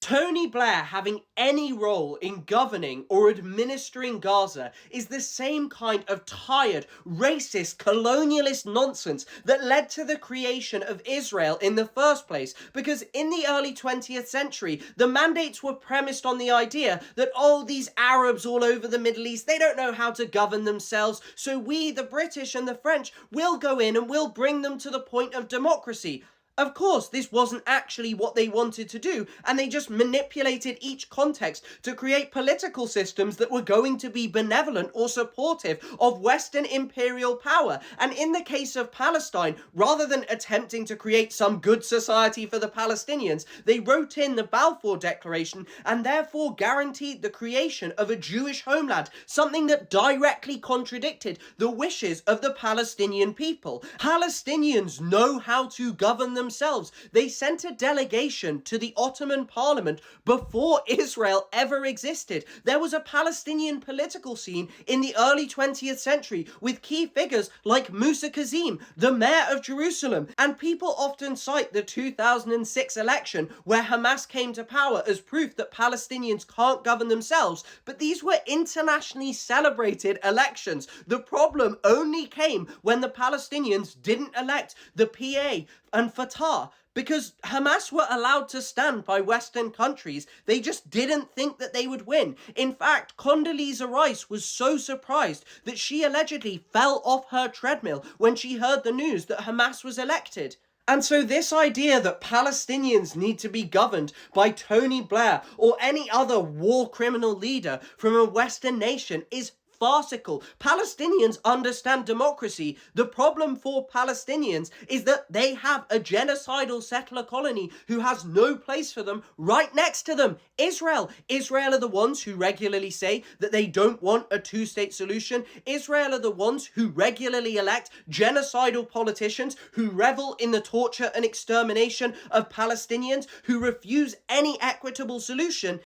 Tony Blair having any role in governing or administering Gaza is the same kind of tired, racist, colonialist nonsense that led to the creation of Israel in the first place. Because in the early 20th century, the mandates were premised on the idea that, oh, these Arabs all over the Middle East, they don't know how to govern themselves, so we, the British and the French, will go in and we'll bring them to the point of democracy. Of course, this wasn't actually what they wanted to do, and they just manipulated each context to create political systems that were going to be benevolent or supportive of Western imperial power. And in the case of Palestine, rather than attempting to create some good society for the Palestinians, they wrote in the Balfour Declaration and therefore guaranteed the creation of a Jewish homeland, something that directly contradicted the wishes of the Palestinian people. Palestinians know how to govern themselves. They sent a delegation to the Ottoman Parliament before Israel ever existed. There was a Palestinian political scene in the early 20th century with key figures like Musa Kazim, the mayor of Jerusalem, and people often cite the 2006 election where Hamas came to power as proof that Palestinians can't govern themselves, but these were internationally celebrated elections. The problem only came when the Palestinians didn't elect the PA and Fatah, because Hamas were allowed to stand by Western countries. They just didn't think that they would win. In fact, Condoleezza Rice was so surprised that she allegedly fell off her treadmill when she heard the news that Hamas was elected. And so this idea that Palestinians need to be governed by Tony Blair or any other war criminal leader from a Western nation is farcical. Palestinians understand democracy. The problem for Palestinians is that they have a genocidal settler colony who has no place for them right next to them. Israel. Israel are the ones who regularly say that they don't want a two-state solution. Israel are the ones who regularly elect genocidal politicians who revel in the torture and extermination of Palestinians, who refuse any equitable solution.